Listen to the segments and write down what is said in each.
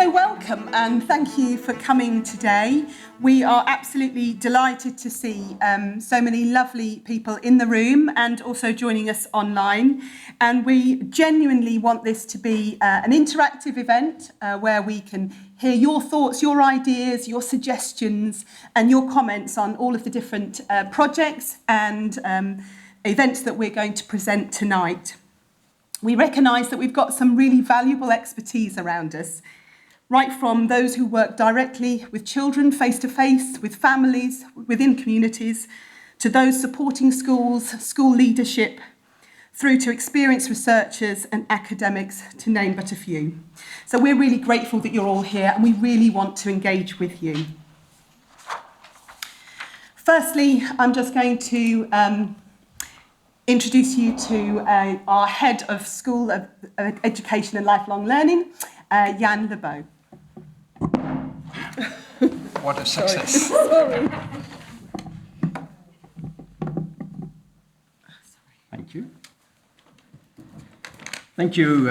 So welcome and thank you for coming today. We are absolutely delighted to see so many lovely people in the room and also joining us online. And we genuinely want this to be an interactive event where we can hear your thoughts, your ideas, your suggestions and your comments on all of the different projects and events that we're going to present tonight. We recognise that we've got some really valuable expertise around us, right from those who work directly with children face-to-face, with families, within communities, to those supporting schools, school leadership, through to experienced researchers and academics, to name but a few. So we're really grateful that you're all here and we really want to engage with you. Firstly, I'm just going to introduce you to our Head of School of Education and Lifelong Learning, Jan Lebeau. What a success. Sorry. Thank you. Thank you,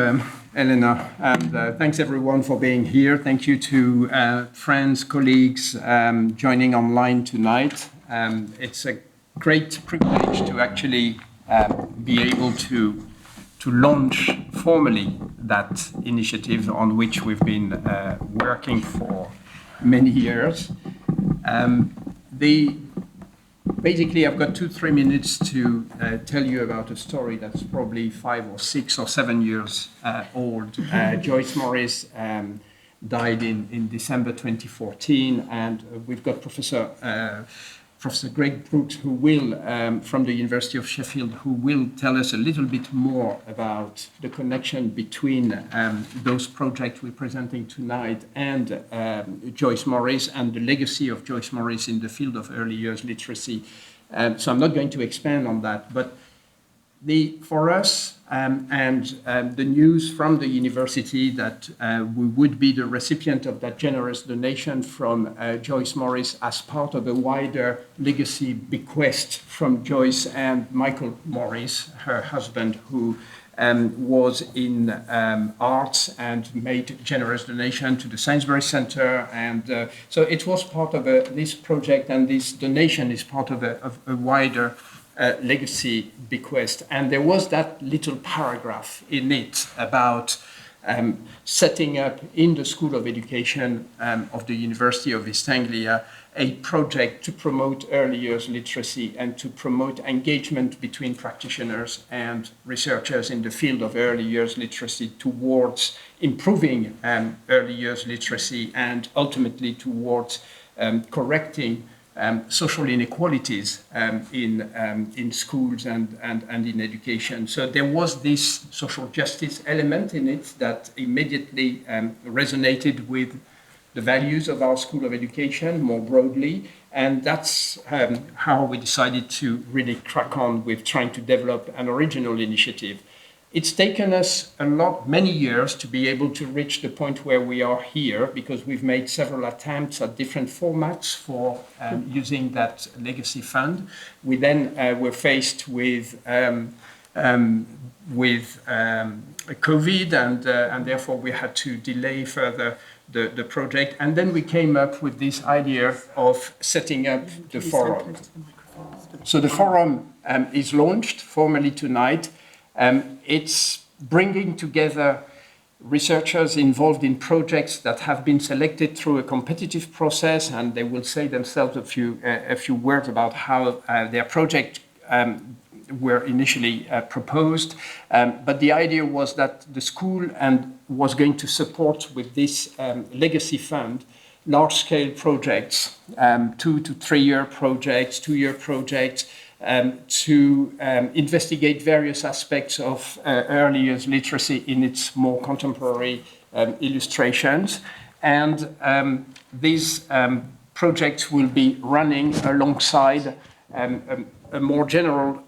Elena, and thanks everyone for being here. Thank you to friends, colleagues joining online tonight. It's a great privilege to actually be able to launch formally that initiative on which we've been working for many years. Basically, I've got 2-3 minutes to tell you about a story that's probably 5 or 6 or 7 years old. Joyce Morris died in December 2014, and we've got Professor Greg Brooks, who will, from the University of Sheffield, who will tell us a little bit more about the connection between those projects we're presenting tonight and Joyce Morris and the legacy of Joyce Morris in the field of early years literacy. So I'm not going to expand on that, but for us and the news from the university that we would be the recipient of that generous donation from Joyce Morris as part of a wider legacy bequest from Joyce and Michael Morris, her husband, who was in arts and made generous donation to the Sainsbury Centre. And so it was part of this project, and this donation is part of a wider legacy bequest. And there was that little paragraph in it about setting up in the School of Education of the University of East Anglia a project to promote early years literacy and to promote engagement between practitioners and researchers in the field of early years literacy towards improving early years literacy and ultimately towards correcting social inequalities in schools and in education. So there was this social justice element in it that immediately resonated with the values of our School of Education more broadly. And that's how we decided to really crack on with trying to develop an original initiative. It's taken us many years to be able to reach the point where we are here, because we've made several attempts at different formats for using that legacy fund. We then were faced with COVID, and therefore we had to delay further the project. And then we came up with this idea of setting up the forum. So the forum is launched formally tonight. It's bringing together researchers involved in projects that have been selected through a competitive process, and they will say themselves a few words about how their project were initially proposed. But the idea was that the school was going to support with this legacy fund large-scale projects, 2 to 3 year projects, 2-year projects, to investigate various aspects of early years literacy in its more contemporary illustrations. And these projects will be running alongside a more general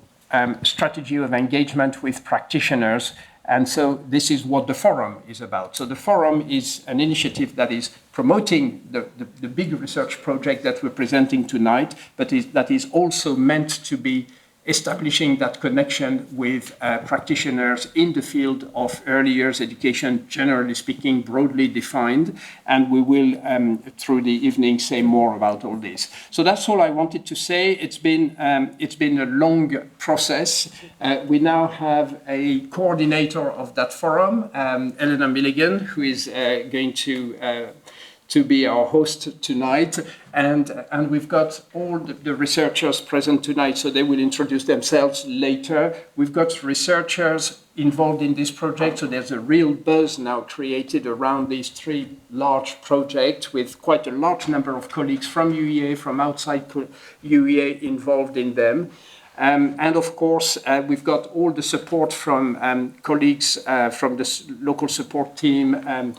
strategy of engagement with practitioners. And so this is what the forum is about. So the forum is an initiative that is promoting the big research project that we're presenting tonight, but that is also meant to be establishing that connection with practitioners in the field of early years education, generally speaking, broadly defined. And we will, through the evening, say more about all this. So that's all I wanted to say. It's been a long process. We now have a coordinator of that forum, Elena Milligan, who is going to be our host tonight. And we've got all the researchers present tonight, so they will introduce themselves later. We've got researchers involved in this project, so there's a real buzz now created around these three large projects with quite a large number of colleagues from UEA, from outside UEA involved in them. And of course, we've got all the support from colleagues from the local support team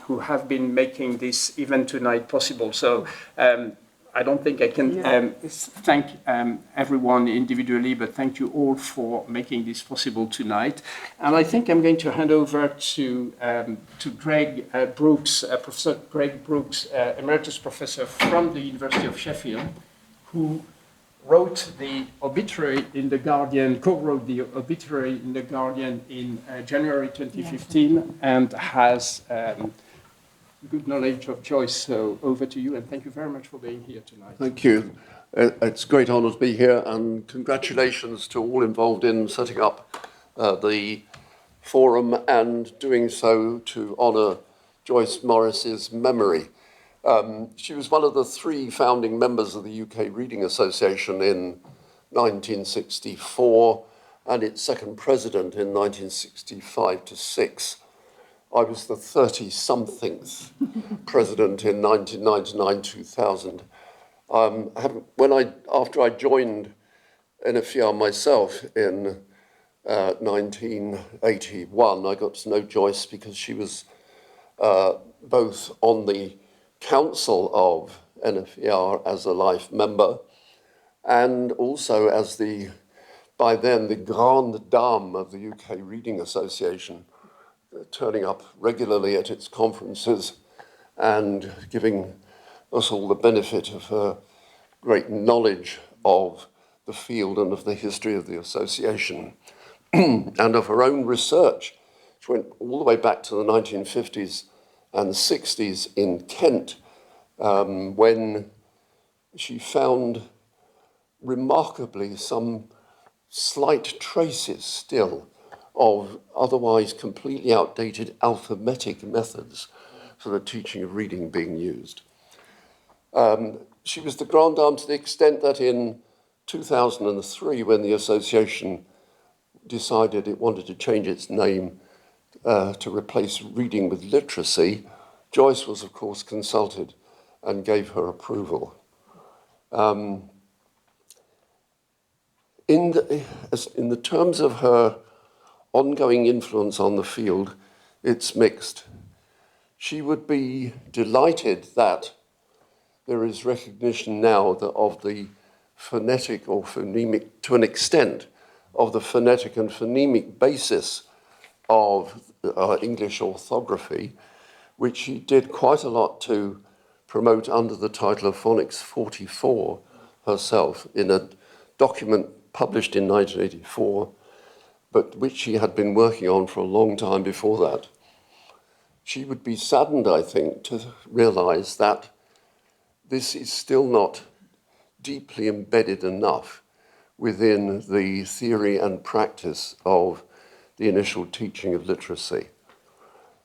who have been making this event tonight possible. So I don't think I can thank everyone individually, but thank you all for making this possible tonight. And I think I'm going to hand over to Greg Brooks, Professor Greg Brooks, Emeritus Professor from the University of Sheffield, who wrote the obituary in The Guardian, co-wrote the obituary in The Guardian in January 2015, and has good knowledge of Joyce. So over to you, and thank you very much for being here tonight. Thank you. It's a great honour to be here, and congratulations to all involved in setting up the forum and doing so to honour Joyce Morris's memory. She was one of the three founding members of the UK Reading Association in 1964 and its second president in 1965 to 6. I was the 30-somethingth president in 1999-2000. After I joined NFER myself in 1981, I got to know Joyce because she was both on the council of NFER as a life member and also as by then the grande dame of the UK Reading Association, turning up regularly at its conferences and giving us all the benefit of her great knowledge of the field and of the history of the association and of her own research, which went all the way back to the 1950s and 60s in Kent, when she found remarkably some slight traces still of otherwise completely outdated alphabetic methods for the teaching of reading being used. She was the grande dame to the extent that in 2003, when the association decided it wanted to change its name to replace reading with literacy, Joyce was, of course, consulted and gave her approval. In the terms of her ongoing influence on the field, it's mixed. She would be delighted that there is recognition now of the phonetic or phonemic, to an extent, of the phonetic and phonemic basis of English orthography, which she did quite a lot to promote under the title of Phonics 44 herself in a document published in 1984, but which she had been working on for a long time before that. She would be saddened, I think, to realize that this is still not deeply embedded enough within the theory and practice of the initial teaching of literacy.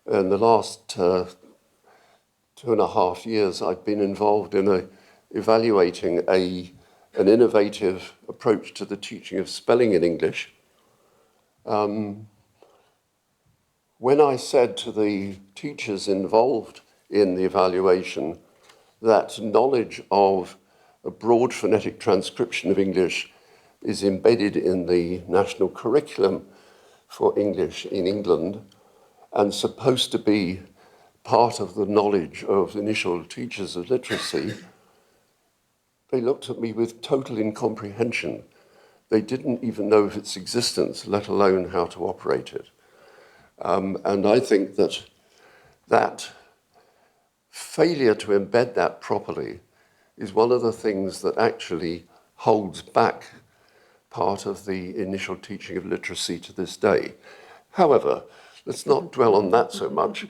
In the last 2.5 years, I've been involved in evaluating an innovative approach to the teaching of spelling in English. When I said to the teachers involved in the evaluation that knowledge of a broad phonetic transcription of English is embedded in the national curriculum for English in England and supposed to be part of the knowledge of initial teachers of literacy, they looked at me with total incomprehension. They didn't even know of its existence, let alone how to operate it. And I think that failure to embed that properly is one of the things that actually holds back part of the initial teaching of literacy to this day. However, let's not dwell on that so much.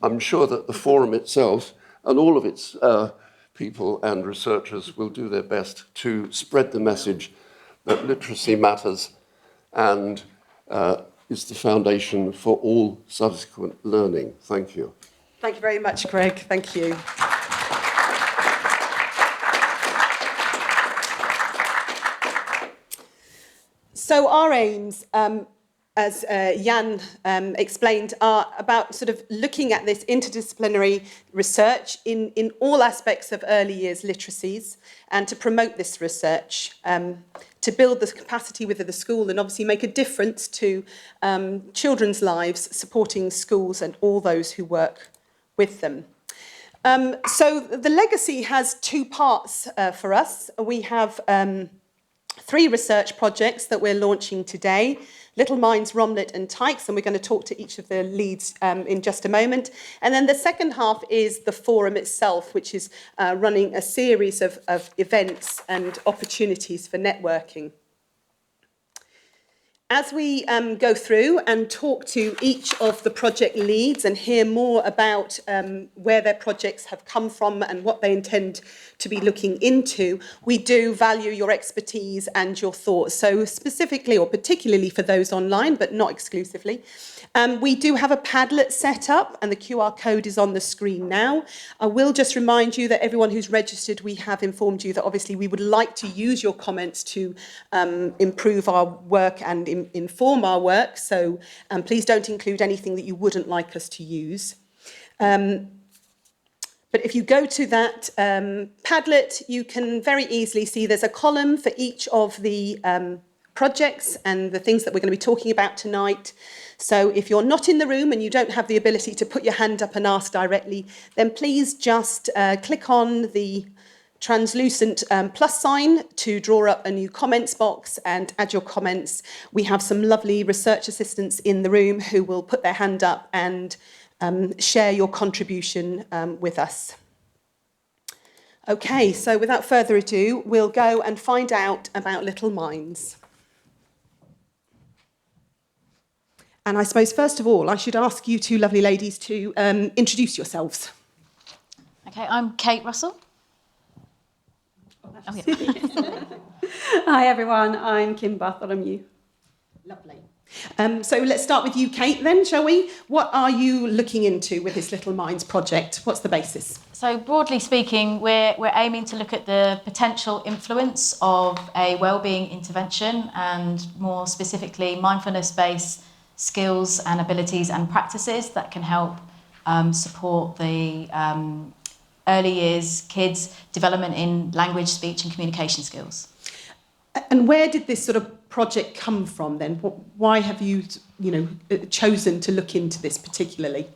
I'm sure that the forum itself and all of its people and researchers will do their best to spread the message that literacy matters and is the foundation for all subsequent learning. Thank you. Thank you very much, Greg. Thank you. So our aims, as Jan explained, are about sort of looking at this interdisciplinary research in all aspects of early years literacies and to promote this research, to build the capacity within the school and obviously make a difference to children's lives, supporting schools and all those who work with them. So the legacy has two parts for us. We have 3 research projects that we're launching today: Little Minds, Romlet and Tykes, and we're going to talk to each of the leads in just a moment. And then the second half is the forum itself, which is running a series of events and opportunities for networking. As we go through and talk to each of the project leads and hear more about where their projects have come from and what they intend to be looking into, we do value your expertise and your thoughts. So specifically or particularly for those online, but not exclusively, we do have a Padlet set up and the QR code is on the screen now. I will just remind you that everyone who's registered, we have informed you that obviously we would like to use your comments to improve our work and inform our work. So please don't include anything that you wouldn't like us to use. But if you go to that Padlet, you can very easily see there's a column for each of the projects and the things that we're going to be talking about tonight. So if you're not in the room and you don't have the ability to put your hand up and ask directly, then please just click on the translucent plus sign to draw up a new comments box and add your comments. We have some lovely research assistants in the room who will put their hand up and share your contribution with us. Okay, so without further ado, we'll go and find out about Little Minds. And I suppose, first of all, I should ask you two lovely ladies to introduce yourselves. Okay, I'm Kate Russell. Oh, yeah. Hi everyone, I'm Kim Bartholomew. Lovely. So let's start with you, Kate, then, shall we? What are you looking into with this Little Minds project? What's the basis? So broadly speaking, we're aiming to look at the potential influence of a wellbeing intervention and more specifically mindfulness-based skills and abilities and practices that can help support the early years kids' development in language, speech and communication skills. And where did this sort of project come from then? Why have you chosen to look into this particularly?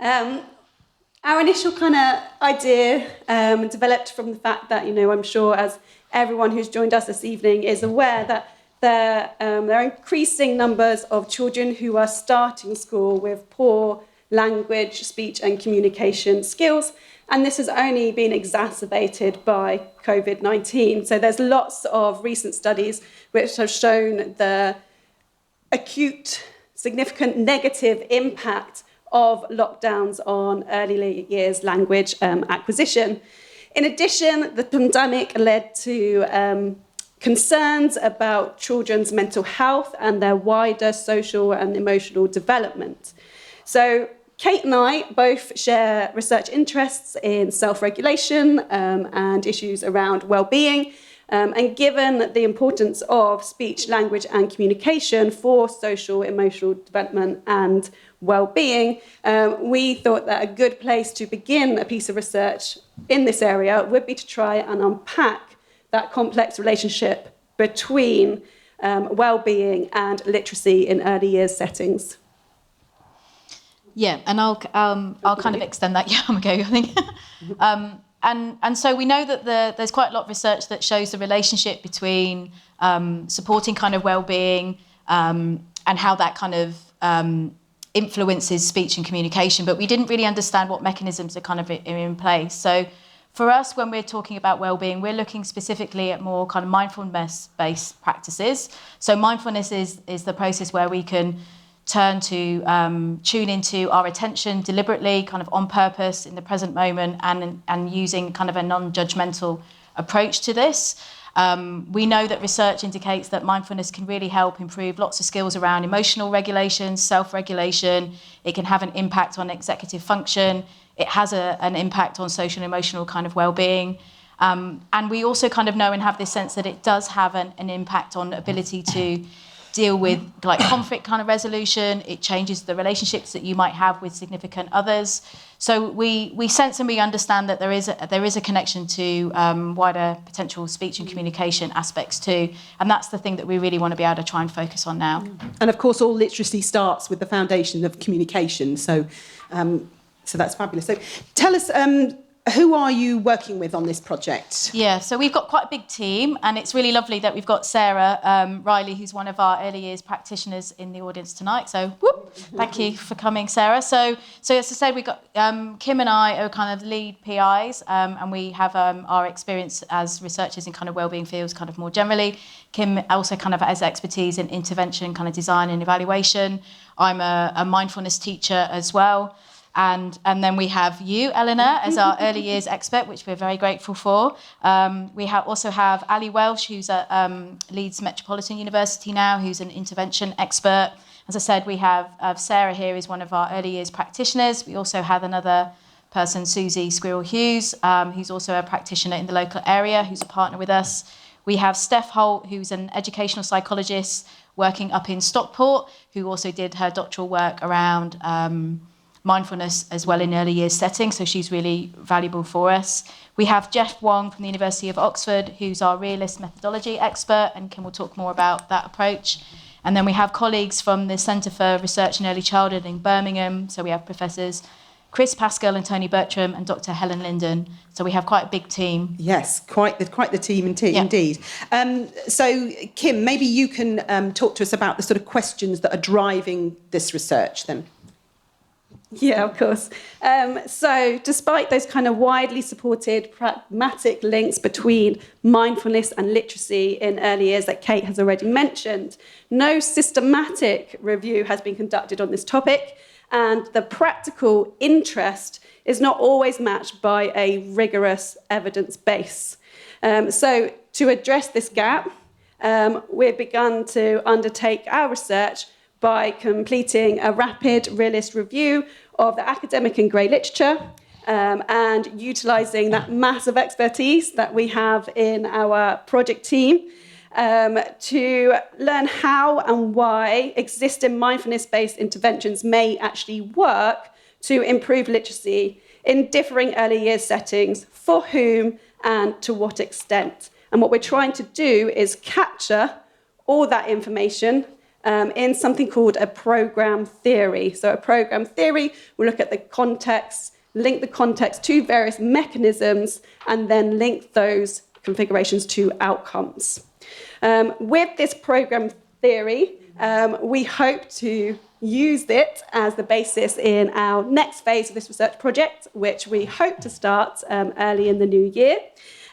Our initial kind of idea developed from the fact that, I'm sure as everyone who's joined us this evening is aware that there are increasing numbers of children who are starting school with poor language, speech and communication skills. And this has only been exacerbated by COVID-19. So there's lots of recent studies which have shown the acute, significant negative impact of lockdowns on early years language acquisition. In addition, the pandemic led to concerns about children's mental health and their wider social and emotional development. So Kate and I both share research interests in self-regulation and issues around well-being. And given the importance of speech, language and communication for social, emotional development and well-being, we thought that a good place to begin a piece of research in this area would be to try and unpack that complex relationship between well-being and literacy in early years settings. Yeah, and I'll kind of extend that. Yeah, I'm okay, I think. And so we know that there's quite a lot of research that shows the relationship between supporting kind of well-being and how that kind of influences speech and communication, but we didn't really understand what mechanisms are kind of in place. So For us, when we're talking about well-being, we're looking specifically at more kind of mindfulness-based practices. So mindfulness is the process where we can turn to tune into our attention deliberately, kind of on purpose in the present moment, and using kind of a non-judgmental approach to this. We know that research indicates that mindfulness can really help improve lots of skills around emotional regulation, self-regulation. It can have an impact on executive function. It has an impact on social and emotional kind of well-being. And we also kind of know and have this sense that it does have an impact on ability to deal with like conflict kind of resolution. It changes the relationships that you might have with significant others. So we sense and we understand that there is a connection to wider potential speech and communication aspects too. And that's the thing that we really want to be able to try and focus on now. And of course, all literacy starts with the foundation of communication. So that's fabulous. So tell us, who are you working with on this project? Yeah, so we've got quite a big team, and it's really lovely that we've got Sarah Riley, who's one of our early years practitioners in the audience tonight. So thank you for coming, Sarah. So as I said, we've got Kim and I are kind of the lead PIs, and we have our experience as researchers in kind of wellbeing fields kind of more generally. Kim also kind of has expertise in intervention, kind of design and evaluation. I'm a mindfulness teacher as well. And then we have you, Eleanor, as our early years expert, which we're very grateful for. We also have Ali Welsh, who's at Leeds Metropolitan University now, who's an intervention expert. As I said, we have Sarah here, who's one of our early years practitioners. We also have another person, Susie Squirrel Hughes, who's also a practitioner in the local area, who's a partner with us. We have Steph Holt, who's an educational psychologist working up in Stockport, who also did her doctoral work around mindfulness as well in early years settings, so she's really valuable for us. We have Jeff Wong from the University of Oxford, who's our realist methodology expert, and Kim will talk more about that approach. And then we have colleagues from the Centre for Research in Early Childhood in Birmingham, so we have Professors Chris Pascal and Tony Bertram and Dr. Helen Linden. So we have quite a big team. Yes, quite the team indeed. So Kim, maybe you can talk to us about the sort of questions that are driving this research then. Yeah, of course. So despite those kind of widely supported pragmatic links between mindfulness and literacy in early years that Kate has already mentioned, no systematic review has been conducted on this topic, and the practical interest is not always matched by a rigorous evidence base. So to address this gap, we've begun to undertake our research by completing a rapid realist review of the academic and grey literature and utilising that mass of expertise that we have in our project team to learn how and why existing mindfulness-based interventions may actually work to improve literacy in differing early years settings, for whom and to what extent. And what we're trying to do is capture all that information in something called a program theory. So a program theory will look at the context, link the context to various mechanisms, and then link those configurations to outcomes. With this program theory, we hope to use it as the basis in our next phase of this research project, which we hope to start early in the new year.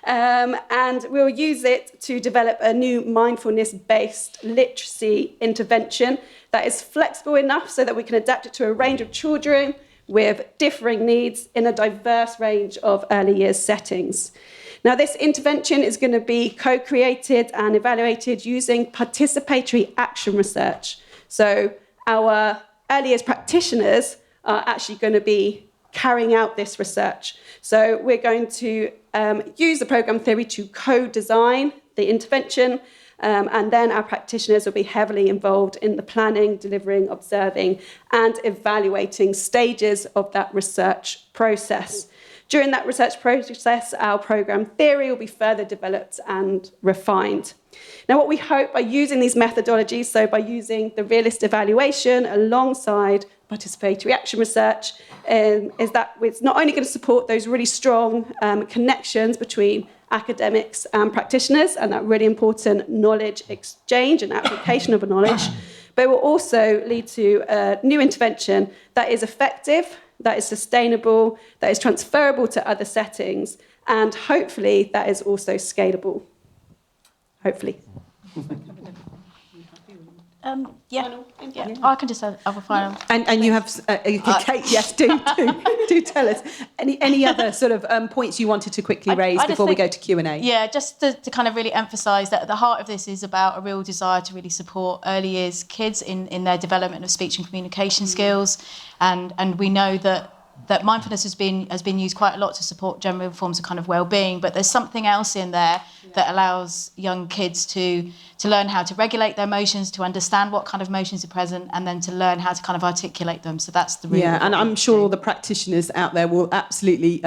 And we'll use it to develop a new mindfulness-based literacy intervention that is flexible enough so that we can adapt it to a range of children with differing needs in a diverse range of early years settings. Now, this intervention is going to be co-created and evaluated using participatory action research. So our early years practitioners are actually going to be carrying out this research. So we're going to use the program theory to co-design the intervention, and then our practitioners will be heavily involved in the planning, delivering, observing, and evaluating stages of that research process. During that research process, our program theory will be further developed and refined. Now, what we hope by using these methodologies, so by using the realist evaluation alongside participatory action research, is that it's not only going to support those really strong connections between academics and practitioners and that really important knowledge exchange and application of knowledge, but it will also lead to a new intervention that is effective, that is sustainable, that is transferable to other settings, and hopefully that is also scalable. Hopefully. Yeah, I can just have a final. And you have, Kate, yes, do tell us. Any other sort of points you wanted to quickly raise before we go to Q&A? Yeah, just to kind of really emphasise that at the heart of this is about a real desire to really support early years kids in their development of speech and communication skills. And we know that mindfulness has been used quite a lot to support general forms of kind of well-being, but there's something else in there that allows young kids to learn how to regulate their emotions, to understand what kind of emotions are present, and then to learn how to kind of articulate them. So that's the real. Yeah, and I'm sure all the practitioners out there will absolutely,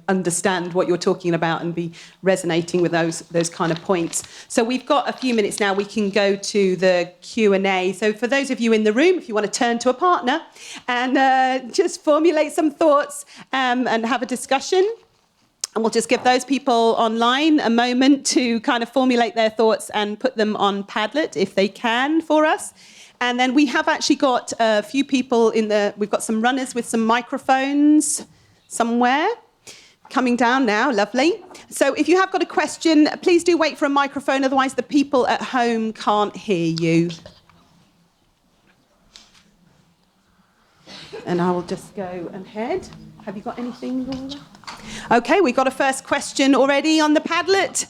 understand what you're talking about and be resonating with those kind of points. So we've got a few minutes now. We can go to the Q&A. So for those of you in the room, if you want to turn to a partner and just formulate some thoughts and have a discussion. And we'll just give those people online a moment to kind of formulate their thoughts and put them on Padlet if they can for us. And then we have actually got a few people we've got some runners with some microphones somewhere coming down now. Lovely. So if you have got a question, please do wait for a microphone. Otherwise, the people at home can't hear you. And I will just go ahead. Have you got anything, Laura? OK, we've got a first question already on the Padlet.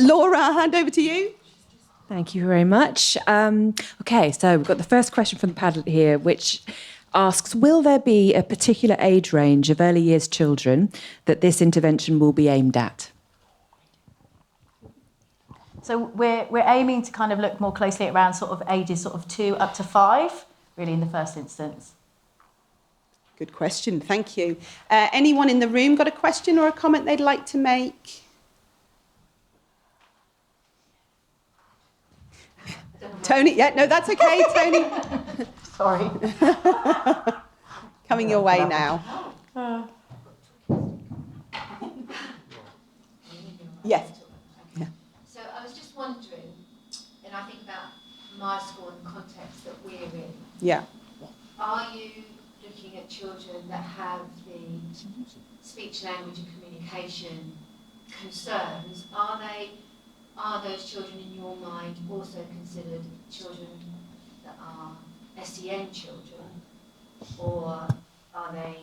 Laura, I'll hand over to you. Thank you very much. OK, so we've got the first question from the Padlet here, which asks, will there be a particular age range of early years children that this intervention will be aimed at? So we're aiming to kind of look more closely around sort of ages sort of 2 up to 5, really, in the first instance. Good question, thank you. Anyone in the room got a question or a comment they'd like to make? Tony, yeah, no, that's okay, Tony. Sorry. Coming your way now. Yes. Yeah. So I was just wondering, and I think about my school and the context that we're in. Yeah. Are you looking at children that have the speech, language and communication concerns? Are those children in your mind also considered children that are SEN children, or are they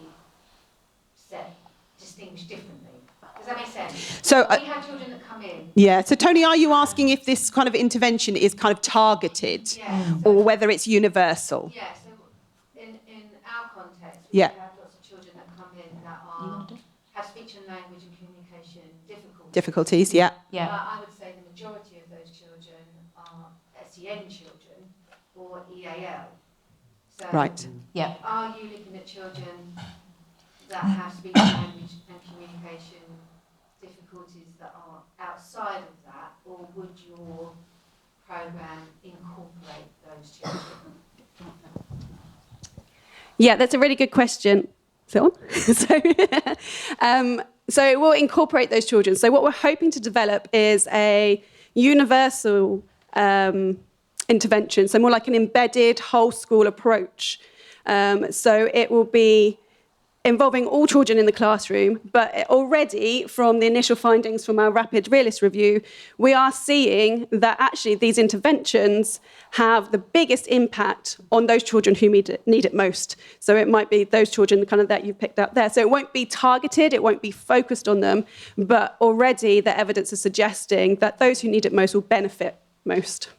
distinguished differently? Does that make sense? So we have children that come in. Yeah. So Tony, are you asking if this kind of intervention is kind of targeted, or whether it's universal? Yeah. So in our context, we have lots of children that come in that have speech and language and communication difficulties. Yeah. Yeah. I would say the majority of those children are SEN children or EAL. So Right. Yeah. are you looking at children that have speech, language and communication difficulties that are outside of that, or would your programme incorporate those children? Yeah, that's a really good question. So it will incorporate those children. So what we're hoping to develop is a universal intervention, so more like an embedded whole school approach. So it will be involving all children in the classroom, but already from the initial findings from our rapid realist review, we are seeing that actually these interventions have the biggest impact on those children who need it most. So it might be those children kind of that you've picked out there. So it won't be targeted, it won't be focused on them, but already the evidence is suggesting that those who need it most will benefit most.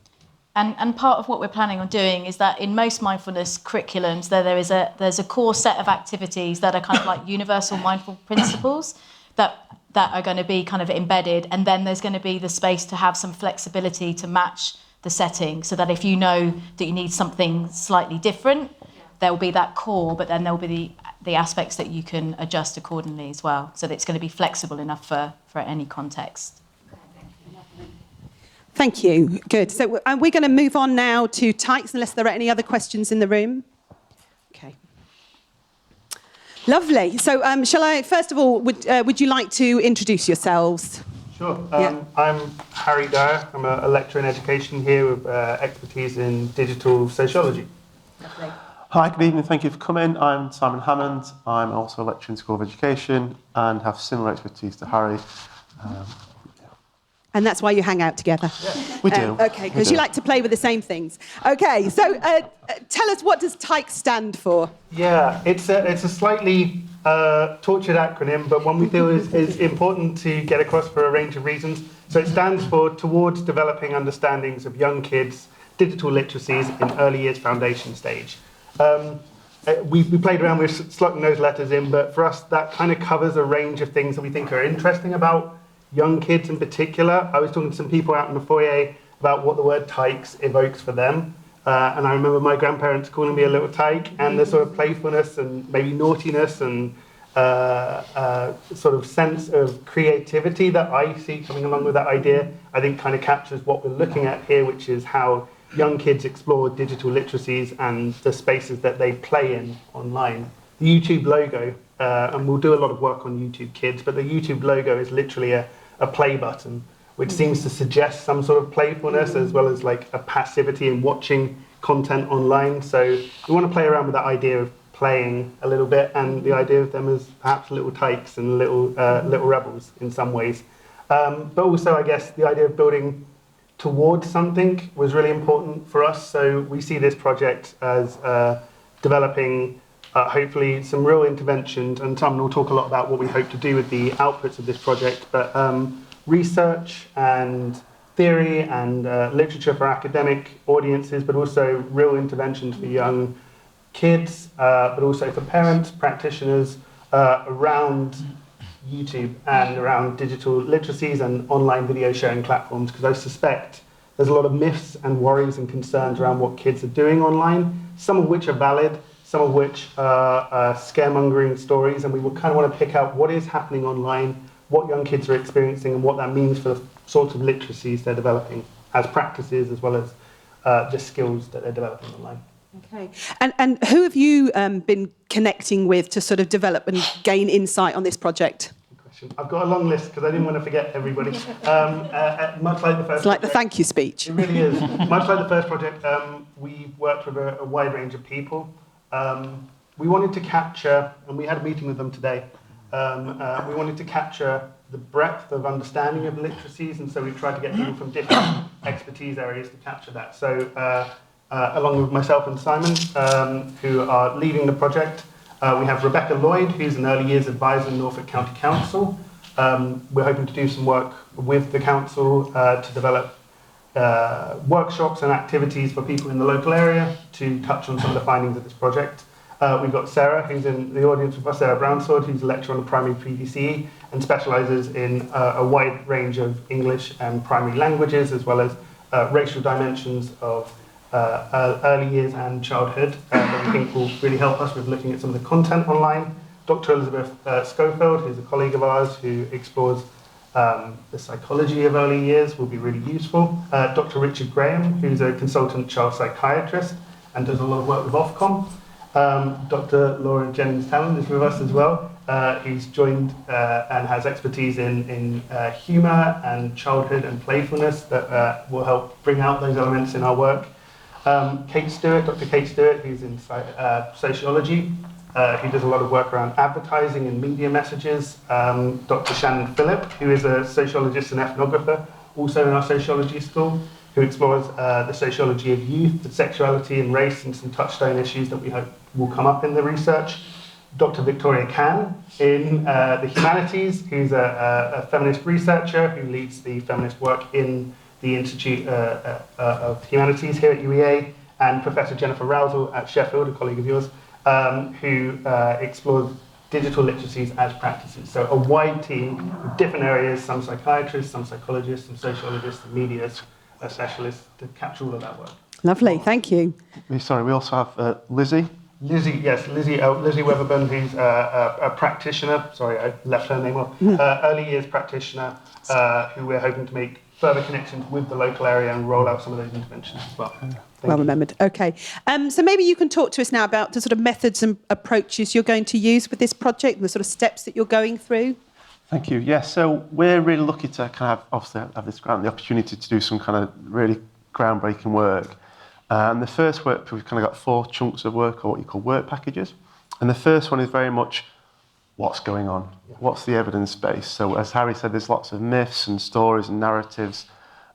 And part of what we're planning on doing is that in most mindfulness curriculums, there's a core set of activities that are kind of like universal mindful principles that are going to be kind of embedded, and then there's going to be the space to have some flexibility to match the setting, so that if you know that you need something slightly different, there will be that core, but then there will be the aspects that you can adjust accordingly as well, so that it's going to be flexible enough for any context. Thank you. Good. So we're going to move on now to Tykes, unless there are any other questions in the room. Okay. Lovely. So shall I, first of all, would you like to introduce yourselves? Sure. I'm Harry Dyer. I'm a lecturer in education here with expertise in digital sociology. Lovely. Hi, good evening. Thank you for coming. I'm Simon Hammond. I'm also a lecturer in School of Education and have similar expertise to Harry. And that's why you hang out together. We do. Okay, because you like to play with the same things. Okay, so tell us, what does TIKE stand for? Yeah, it's a slightly tortured acronym, but one we feel is important to get across for a range of reasons. So it stands for Towards Developing Understandings of Young Kids' Digital Literacies in Early Years Foundation Stage. We played around with slotting those letters in, but for us that kind of covers a range of things that we think are interesting about young kids in particular. I was talking to some people out in the foyer about what the word tykes evokes for them. And I remember my grandparents calling me a little tyke, and the sort of playfulness and maybe naughtiness and sort of sense of creativity that I see coming along with that idea, I think kind of captures what we're looking at here, which is how young kids explore digital literacies and the spaces that they play in online. The YouTube logo, and we'll do a lot of work on YouTube Kids, but the YouTube logo is literally a play button, which seems to suggest some sort of playfulness as well as like a passivity in watching content online. So we want to play around with that idea of playing a little bit and the idea of them as perhaps little tykes and little rebels in some ways. But also, I guess, the idea of building towards something was really important for us. So we see this project as developing hopefully some real interventions, and Simon will talk a lot about what we hope to do with the outputs of this project, but research and theory and literature for academic audiences, but also real interventions for young kids, but also for parents, practitioners around YouTube and around digital literacies and online video sharing platforms, because I suspect there's a lot of myths and worries and concerns around what kids are doing online, some of which are valid, some of which are scaremongering stories, and we will kind of want to pick out what is happening online, what young kids are experiencing, and what that means for the sorts of literacies they're developing as practices, as well as the skills that they're developing online. Okay, and who have you been connecting with to sort of develop and gain insight on this project? Good question. I've got a long list because I didn't want to forget everybody. Much like the first It's like the project, thank you speech. it really is. Much like the first project, we worked with a wide range of people. We wanted to capture, and we had a meeting with them today, we wanted to capture the breadth of understanding of literacies, and so we tried to get people from different expertise areas to capture that. So along with myself and Simon, who are leading the project, we have Rebecca Lloyd, who's an early years advisor in Norfolk County Council. We're hoping to do some work with the council to develop workshops and activities for people in the local area to touch on some of the findings of this project. We've got Sarah, who's in the audience with us, Sarah Brownsword, who's a lecturer on the primary PGCE and specialises in a wide range of English and primary languages, as well as racial dimensions of early years and childhood that we think will really help us with looking at some of the content online. Dr. Elizabeth Schofield, who's a colleague of ours who explores the psychology of early years, will be really useful. Dr. Richard Graham, who's a consultant child psychiatrist and does a lot of work with Ofcom. Dr. Laura Jennings-Talon is with us as well. He's joined and has expertise in humour and childhood and playfulness that will help bring out those elements in our work. Kate Stewart, Dr. Kate Stewart, who's in sociology, who does a lot of work around advertising and media messages. Dr. Shannon Phillip, who is a sociologist and ethnographer, also in our sociology school, who explores the sociology of youth, sexuality and race, and some touchstone issues that we hope will come up in the research. Dr. Victoria Can in the humanities, who's a feminist researcher who leads the feminist work in the Institute of Humanities here at UEA, and Professor Jennifer Rousel at Sheffield, a colleague of yours, who explores digital literacies as practices. So a wide team with different areas, some psychiatrists, some psychologists, some sociologists, and media specialists to capture all of that work. Lovely, thank you. Sorry, we also have Lizzie. Lizzie Weatherburn, who's a practitioner. Sorry, I left her name off. Early years practitioner, who we're hoping to make further connections with the local area and roll out some of those interventions as well. Well remembered. Okay. So maybe you can talk to us now about the sort of methods and approaches you're going to use with this project and the sort of steps that you're going through. Thank you. Yes, so we're really lucky to kind of obviously have this grant, the opportunity to do some kind of really groundbreaking work. And the first work, we've kind of got 4 chunks of work, or what you call work packages. And the first one is very much what's going on, what's the evidence base. So as Harry said, there's lots of myths and stories and narratives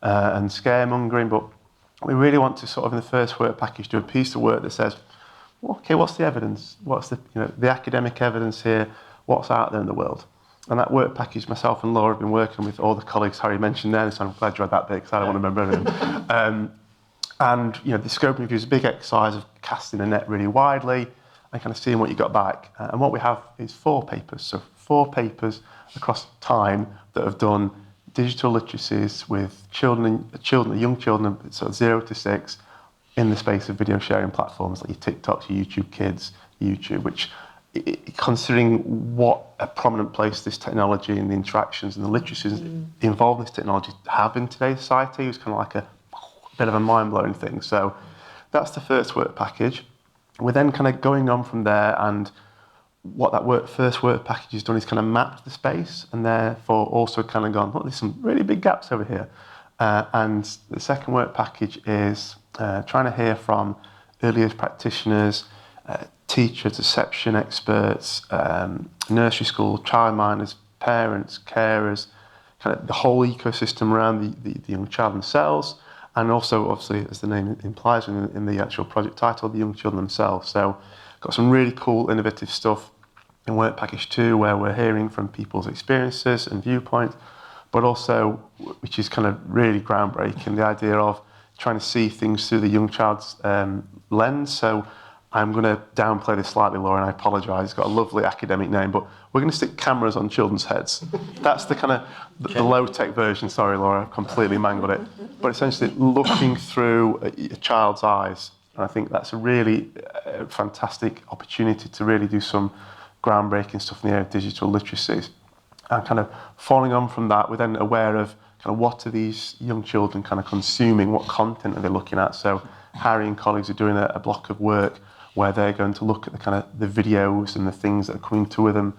and scaremongering, but we really want to sort of in the first work package do a piece of work that says, okay, what's the evidence? What's the academic evidence here? What's out there in the world? And that work package, myself and Laura have been working with all the colleagues Harry mentioned there, so I'm glad you had that bit because I don't want to remember everything. And the scoping review is a big exercise of casting a net really widely and kind of seeing what you got back. And what we have is 4 papers. So 4 papers across time that have done digital literacies with young children, sort of 0 to 6, in the space of video sharing platforms like your TikToks, your YouTube Kids, YouTube, which, considering what a prominent place this technology and the interactions and the literacies involved in this technology have in today's society, it was kind of like a bit of a mind-blowing thing. So that's the first work package. We're then kind of going on from there, and what that first work package has done is kind of mapped the space, and therefore also kind of gone, look, there's some really big gaps over here. And the second work package is trying to hear from early years practitioners, teachers, reception experts, nursery school, childminders, parents, carers, kind of the whole ecosystem around the young child themselves, and also, obviously, as the name implies in the actual project title, the young children themselves. So got some really cool, innovative stuff in work package 2, where we're hearing from people's experiences and viewpoints, but also, which is kind of really groundbreaking, the idea of trying to see things through the young child's lens. So I'm going to downplay this slightly, Laura, and I apologise. It's got a lovely academic name, but we're going to stick cameras on children's heads. That's the kind of the low-tech version. Sorry, Laura, I've completely mangled it. But essentially looking through a child's eyes. And I think that's a really fantastic opportunity to really do some groundbreaking stuff in the area of digital literacies. And kind of following on from that, we're then aware of kind of what are these young children kind of consuming, what content are they looking at. So Harry and colleagues are doing a block of work where they're going to look at the videos and the things that are coming to them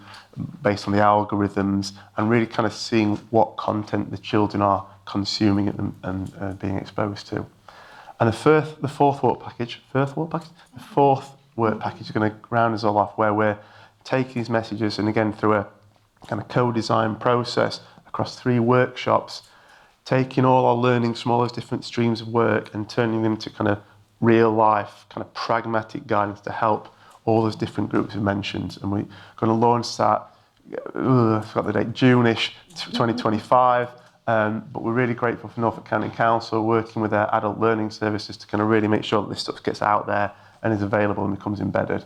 based on the algorithms, and really kind of seeing what content the children are consuming and being exposed to. And the fourth work package is going to round us all off, where we're taking these messages, and again through a kind of co-design process across 3 workshops, taking all our learnings from all those different streams of work and turning them to kind of real life, kind of pragmatic guidance to help all those different groups we mentioned. And we're going to launch that, I forgot the date, June-ish 2025. But we're really grateful for Norfolk County Council working with their adult learning services to kind of really make sure that this stuff gets out there and is available and becomes embedded.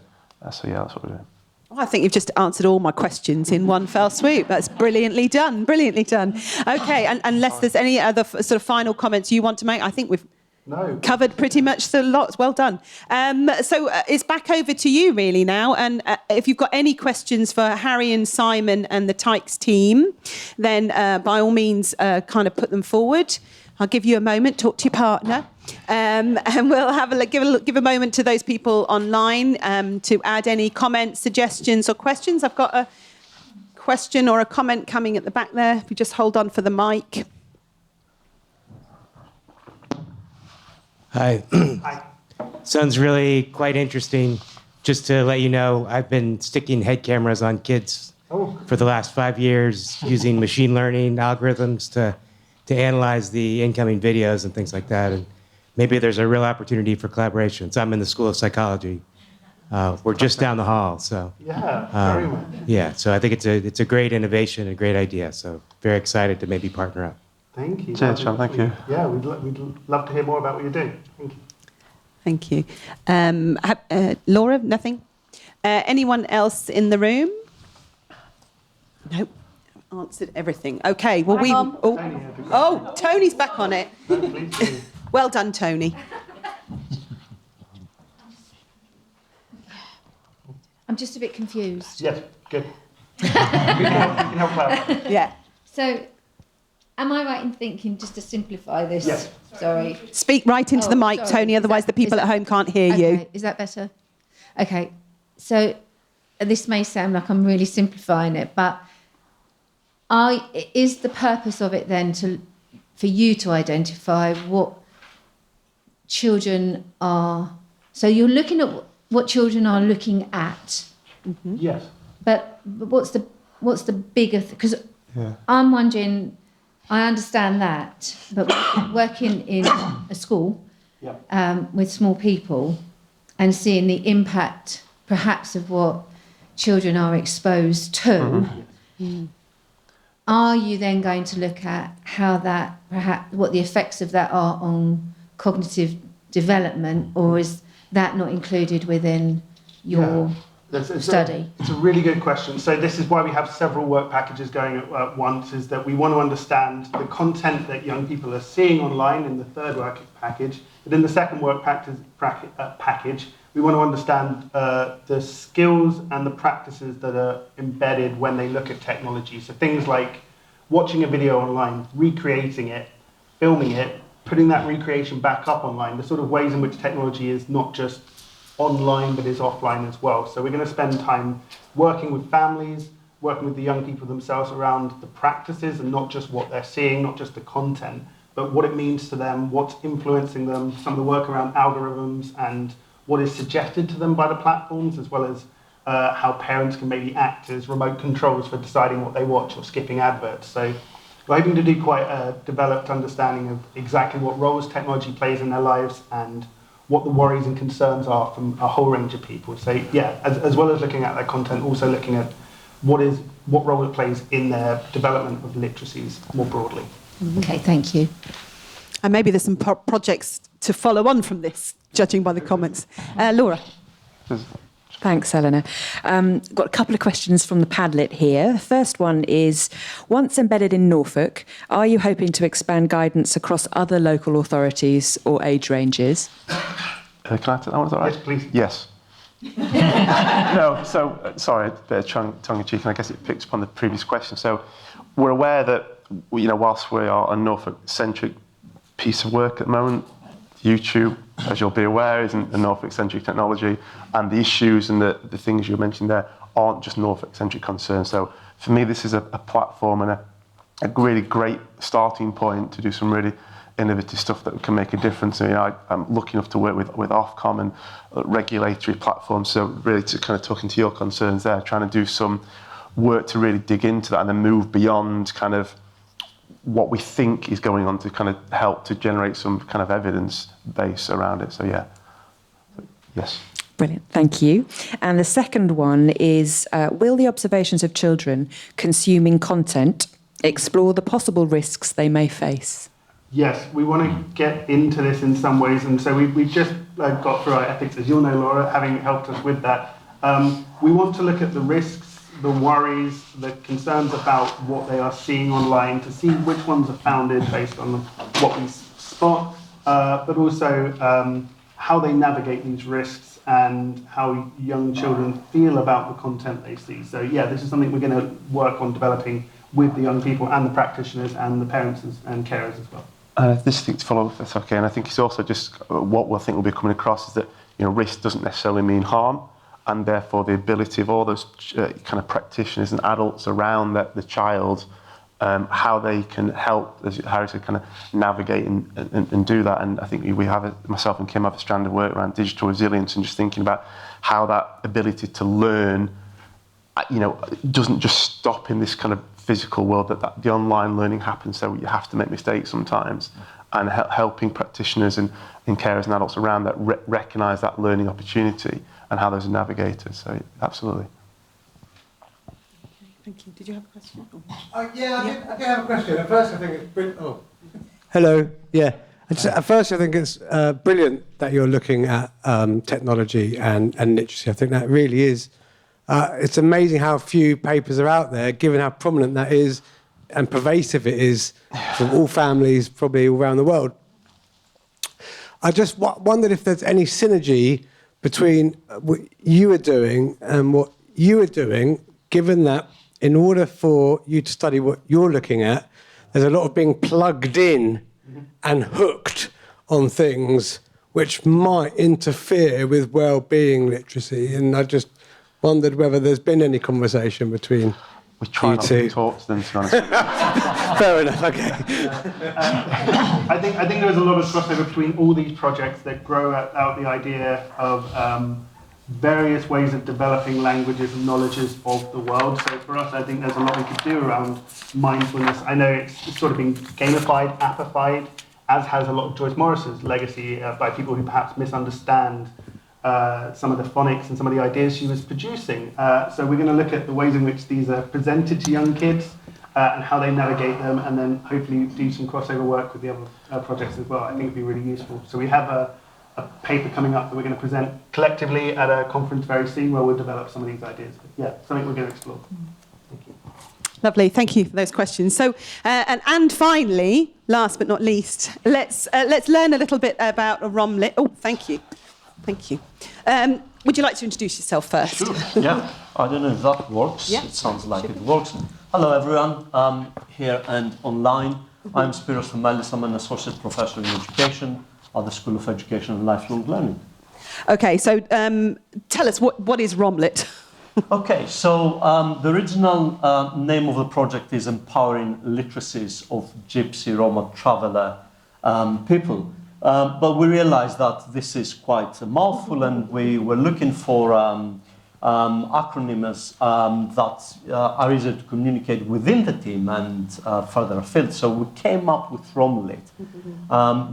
So yeah, that's what we're doing. I think you've just answered all my questions in one fell swoop. That's brilliantly done, brilliantly done. Okay, and unless there's any other sort of final comments you want to make, I think we've covered pretty much the lots. Well done. So it's back over to you really now. And if you've got any questions for Harry and Simon and the Tykes team, then by all means kind of put them forward. I'll give you a moment, talk to your partner. And we'll have give a moment to those people online to add any comments, suggestions or questions. I've got a question or a comment coming at the back there. If you just hold on for the mic. Hi. Hi. Sounds really quite interesting. Just to let you know, I've been sticking head cameras on kids for the last 5 years using machine learning algorithms to analyze the incoming videos and things like that. And maybe there's a real opportunity for collaboration. So I'm in the School of Psychology. We're just down the hall, so. Yeah, very much. Yeah, so I think it's a great innovation, a great idea. So very excited to maybe partner up. Thank you. Cheers, John. Thank you. Yeah, we'd love to hear more about what you're doing. Thank you. Thank you. Laura, nothing? Anyone else in the room? Nope. Answered everything. Okay. Well, Tony's back on it. Well done, Tony. I'm just a bit confused. Yes, good. We can help out. Yeah. So, am I right in thinking, just to simplify this? Yes. Sorry. Speak right into the mic, sorry. Tony, otherwise the people at home can't hear you. Is that better? Okay. So, this may sound like I'm really simplifying it, but is the purpose of it then for you to identify what children are... So you're looking at what children are looking at. Mm-hmm. Yes. But what's the bigger... Because I'm wondering, I understand that, but working in a school with small people and seeing the impact perhaps of what children are exposed to, are you then going to look at how that, perhaps what the effects of that are on cognitive development, or is that not included within your study? It's a really good question. So this is why we have several work packages going at once, is that we want to understand the content that young people are seeing online in the third work package. But in the second work package, we want to understand the skills and the practices that are embedded when they look at technology. So things like watching a video online, recreating it, filming it, putting that recreation back up online, the sort of ways in which technology is not just online but is offline as well. So we're going to spend time working with families, working with the young people themselves around the practices and not just what they're seeing, not just the content, but what it means to them, what's influencing them, some of the work around algorithms and what is suggested to them by the platforms, as well as how parents can maybe act as remote controls for deciding what they watch or skipping adverts. So we're hoping to do quite a developed understanding of exactly what roles technology plays in their lives and what the worries and concerns are from a whole range of people. So yeah, as well as looking at their content, also looking at what role it plays in their development of literacies more broadly. Okay, thank you. And maybe there's some projects to follow on from this, judging by the comments. Laura. Thanks, Eleanor. Got a couple of questions from the Padlet here. The first one is, once embedded in Norfolk, are you hoping to expand guidance across other local authorities or age ranges? Can I take that one? Is that right? Yes, please. Yes. No, so, sorry, a bit of tongue-in-cheek, and I guess it picks up on the previous question. So we're aware that, whilst we are a Norfolk-centric piece of work at the moment, YouTube, as you'll be aware, isn't a Norfolk-centric technology, and the issues and the things you mentioned there aren't just Norfolk-centric concerns. So for me, this is a platform and a really great starting point to do some really innovative stuff that can make a difference. I'm lucky enough to work with Ofcom and regulatory platforms, so really to kind of talking to your concerns there, trying to do some work to really dig into that and then move beyond kind of what we think is going on to kind of help to generate some kind of evidence base around it. So yeah, yes. Brilliant, thank you. And the second one is, will the observations of children consuming content explore the possible risks they may face? Yes, we want to get into this in some ways, and so we've just got through our ethics, as you'll know, Laura, having helped us with that. We want to look at the risks, the worries, the concerns about what they are seeing online, to see which ones are founded based on what we spot, but also how they navigate these risks and how young children feel about the content they see. So yeah, this is something we're going to work on developing with the young people and the practitioners and the parents and carers as well. This thing to follow up, if that's okay, and I think it's also just what we'll think will be coming across is that risk doesn't necessarily mean harm, and therefore the ability of all those kind of practitioners and adults around the child, how they can help, as Harry said, kind of navigate and do that. And I think we have, myself and Kim have a strand of work around digital resilience and just thinking about how that ability to learn, doesn't just stop in this kind of physical world, that the online learning happens, so you have to make mistakes sometimes, and helping practitioners and carers and adults around that recognise that learning opportunity and how those are navigated. So absolutely. Thank you. Did you have a question? I did have a question. At first I think it's brilliant. Oh. Hello, yeah. At first I think it's brilliant that you're looking at technology and literacy. I think that really is. It's amazing how few papers are out there, given how prominent that is and pervasive it is from all families, probably all around the world. I just wondered if there's any synergy between what you are doing and what you are doing, given that in order for you to study what you're looking at, there's a lot of being plugged in and hooked on things which might interfere with well-being literacy. And I just wondered whether there's been any conversation between We try not to talk to them, to be honest. Fair enough, okay. I think there is a lot of crossover between all these projects that grow out the idea of various ways of developing languages and knowledges of the world. So for us, I think there's a lot we could do around mindfulness. I know it's sort of been gamified, appified, as has a lot of Joyce Morris's legacy by people who perhaps misunderstand some of the phonics and some of the ideas she was producing. So we're going to look at the ways in which these are presented to young kids and how they navigate them, and then hopefully do some crossover work with the other projects as well. I think it'd be really useful. So we have a paper coming up that we're going to present collectively at a conference very soon where we'll develop some of these ideas. But yeah, something we're going to explore. Thank you. Lovely, thank you for those questions. So, and finally, last but not least, let's learn a little bit about a ROMLIT. Oh, thank you. Thank you. Would you like to introduce yourself first? Sure, yeah. I don't know if that works. Yeah. It sounds like it works. Hello, everyone, here and online. I'm Spiros Themelis. I'm an associate professor in education at the School of Education and Lifelong Learning. Okay, so tell us, what is ROMLIT? Okay, so the original name of the project is Empowering Literacies of Gypsy, Roma and Traveller people. But we realized that this is quite a mouthful, and we were looking for acronyms that are easier to communicate within the team and further afield. So we came up with ROMLIT,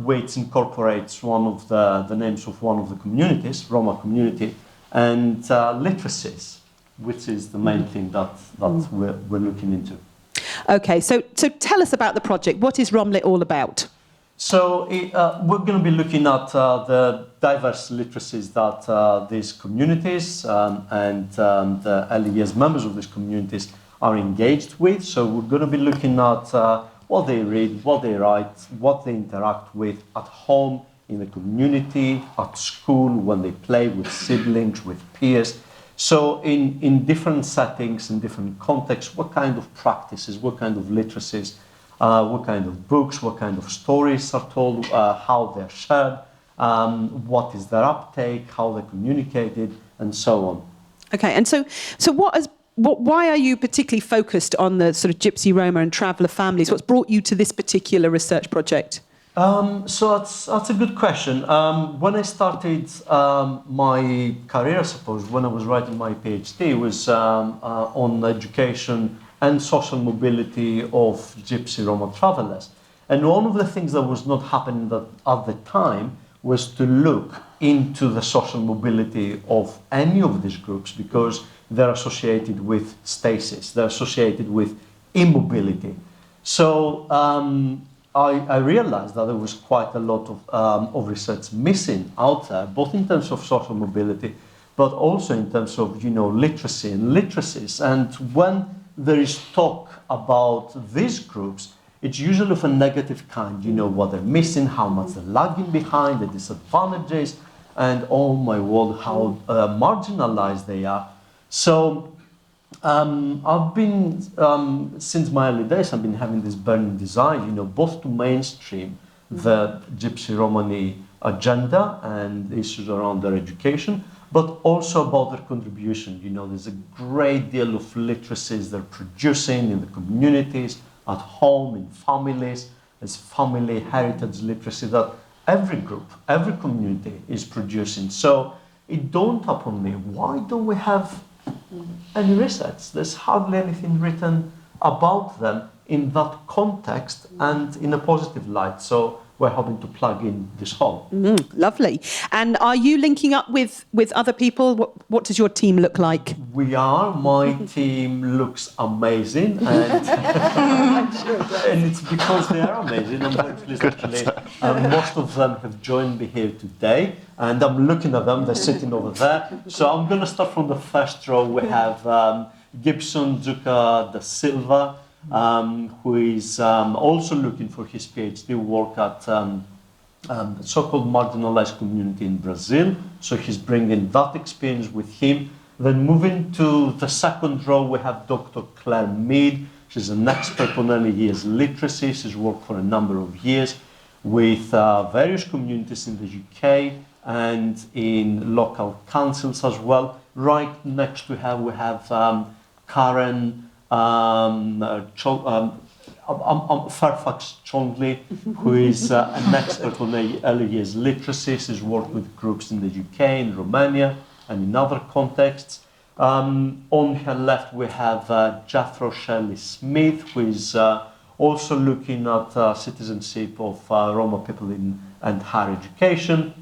which incorporates one of the names of one of the communities, Roma community, and literacies, which is the main thing that we're looking into. Okay, so tell us about the project. What is ROMLIT all about? So we're going to be looking at the diverse literacies that these communities and the early years members of these communities are engaged with. So we're going to be looking at what they read, what they write, what they interact with at home, in the community, at school, when they play with siblings, with peers. So in different settings, in different contexts, what kind of practices, what kind of literacies, what kind of books, what kind of stories are told, how they're shared, what is their uptake, how they're communicated, and so on. Okay, and so why are you particularly focused on the sort of Gypsy, Roma and Traveller families? What's brought you to this particular research project? So that's a good question. When I started my career, I suppose, when I was writing my PhD, was on education and social mobility of Gypsy Roma travellers. And one of the things that was not happening at the time was to look into the social mobility of any of these groups, because they're associated with stasis, they're associated with immobility. So I realized that there was quite a lot of research missing out there, both in terms of social mobility, but also in terms of, literacy and literacies. And when there is talk about these groups, it's usually of a negative kind. What they're missing, how much they're lagging behind, the disadvantages, and oh my word, how marginalized they are. So I've been, since my early days, I've been having this burning desire, both to mainstream the Gypsy Romani agenda and issues around their education, but also about their contribution. There's a great deal of literacies they're producing in the communities, at home, in families. There's family heritage literacy that every group, every community is producing. So it dawned upon me, why don't we have any research? There's hardly anything written about them in that context and in a positive light. So we're hoping to plug in this hole. Lovely. And are you linking up with other people? What does your team look like? We are. My team looks amazing, and it's because they are amazing. I'm very pleased, actually. Most of them have joined me here today, and I'm looking at them. They're sitting over there. So I'm going to start from the first row. We have Gibson Zuka da Silva, who is also looking for his PhD work at the so-called marginalized community in Brazil. So he's bringing that experience with him. Then moving to the second row, we have Dr. Claire Mead. She's an expert on early years literacy. She's worked for a number of years with various communities in the UK and in local councils as well. Right next to her, we have Karen Fairfax Chongley, who is an expert on early years literacies. He's worked with groups in the UK, in Romania, and in other contexts. On her left, we have Jethro Shirley Smith, who is also looking at citizenship of Roma people and higher education.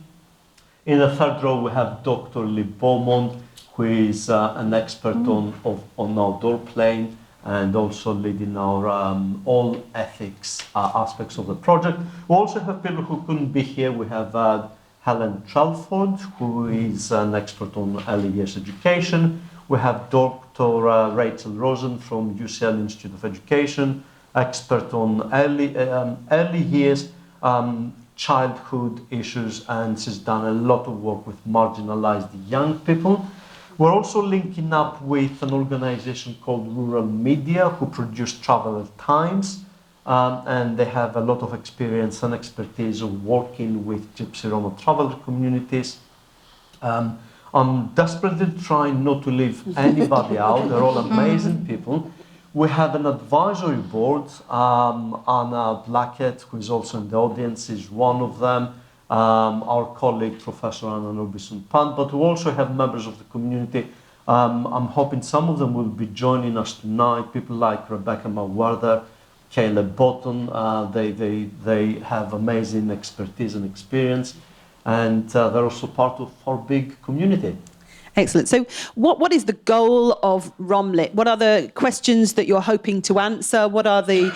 In the third row, we have Dr. Lee Beaumont, who is an expert on outdoor playing and also leading our all ethics aspects of the project. We also have people who couldn't be here. We have Helen Trelford, who is an expert on early years education. We have Dr. Rachel Rosen from UCL Institute of Education, expert on early years childhood issues, and she's done a lot of work with marginalized young people. We're also linking up with an organization called Rural Media, who produce Traveller Times, and they have a lot of experience and expertise of working with Gypsy Roma traveller communities. I'm desperately trying not to leave anybody out. They're all amazing people. We have an advisory board. Anna Blackett, who is also in the audience, is one of them. Our colleague, Professor Anna Norbison-Pant, but we also have members of the community. I'm hoping some of them will be joining us tonight. People like Rebecca Mawarder, Caleb Botton. They have amazing expertise and experience, and they're also part of our big community. Excellent. So what is the goal of RomLit? What are the questions that you're hoping to answer? What are the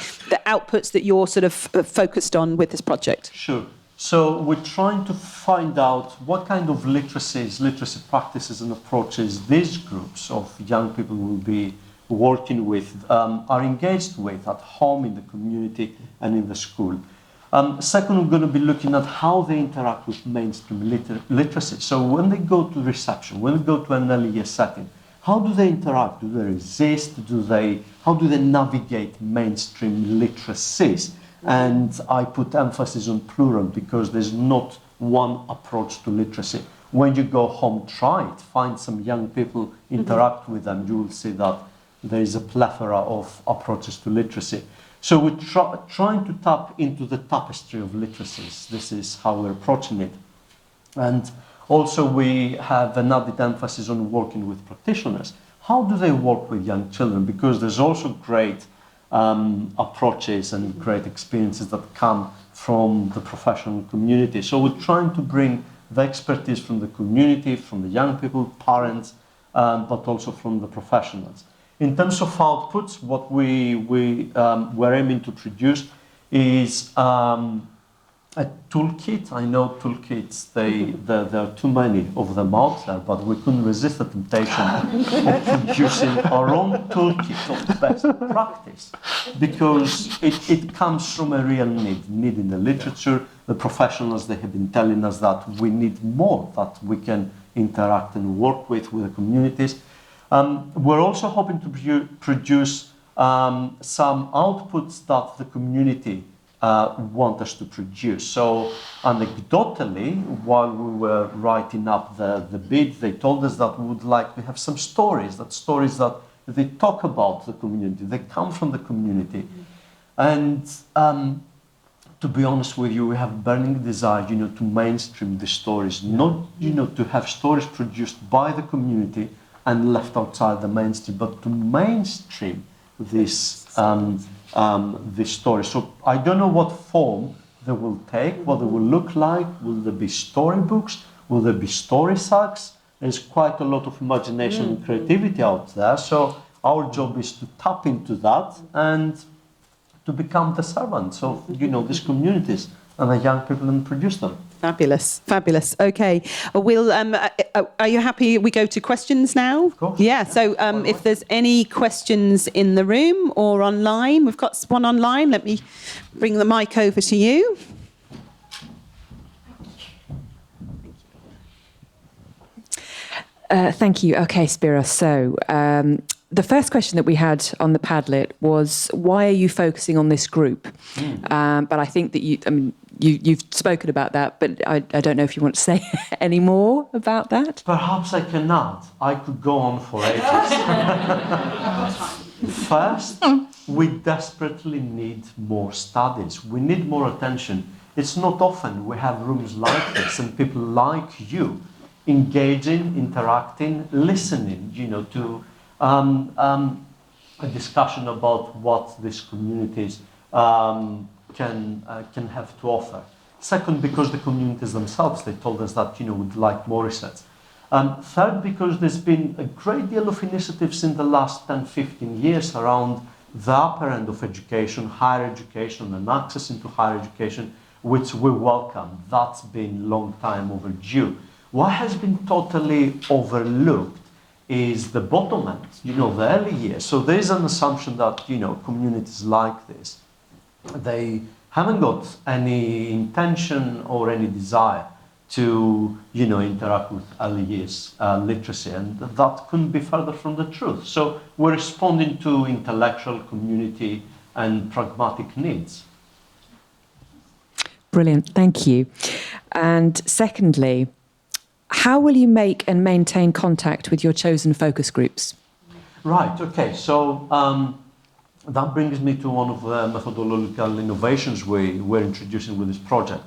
outputs that you're sort of focused on with this project? Sure. So we're trying to find out what kind of literacy practices and approaches these groups of young people will be working with, are engaged with at home, in the community, and in the school. Second, we're going to be looking at how they interact with mainstream literacy. So when they go to reception, when they go to an early year setting, how do they interact? Do they resist? How do they navigate mainstream literacies? And I put emphasis on plural because there's not one approach to literacy. When you go home, try it. Find some young people, interact with them. You will see that there is a plethora of approaches to literacy. So we're trying to tap into the tapestry of literacies. This is how we're approaching it. And also we have an added emphasis on working with practitioners. How do they work with young children? Because there's also great approaches and great experiences that come from the professional community. So we're trying to bring the expertise from the community, from the young people, parents, but also from the professionals. In terms of outputs, what we're aiming to produce is a toolkit. I know toolkits, there are too many of them out there, but we couldn't resist the temptation of producing our own toolkit of best practice, because it comes from a real need in the literature. The professionals, they have been telling us that we need more, that we can interact and work with the communities. We're also hoping to produce some outputs that the community want us to produce. So anecdotally, while we were writing up the bid, they told us that we would like to have some stories that they talk about the community, they come from the community. And to be honest with you, we have burning desire, to mainstream the stories, not, to have stories produced by the community and left outside the mainstream, but to mainstream this story. So I don't know what form they will take, what they will look like. Will there be storybooks? Will there be story sacks? There's quite a lot of imagination and creativity out there. So our job is to tap into that and to become the servants of, these communities and the young people and produce them. Fabulous, fabulous. Okay, we'll. Are you happy? We go to questions now. Of course. Yeah. So, if there's any questions in the room or online, we've got one online. Let me bring the mic over to you. Thank you. Okay, Spiros. So, the first question that we had on the Padlet was, why are you focusing on this group? But I think that you've spoken about that, but I don't know if you want to say any more about that. Perhaps I cannot. I could go on for ages. First, we desperately need more studies. We need more attention. It's not often we have rooms like this and people like you engaging, interacting, listening, to a discussion about what these communities can have to offer. Second, because the communities themselves, they told us that, would like more research. Third, because there's been a great deal of initiatives in the last 10, 15 years around the upper end of education, higher education, and access into higher education, which we welcome. That's been long time overdue. What has been totally overlooked is the bottom end, the early years. So there is an assumption that, communities like this, they haven't got any intention or any desire to, interact with early years literacy, and that couldn't be further from the truth. So we're responding to intellectual, community, and pragmatic needs. Brilliant, thank you. And secondly, how will you make and maintain contact with your chosen focus groups? Right, okay, so that brings me to one of the methodological innovations we're introducing with this project.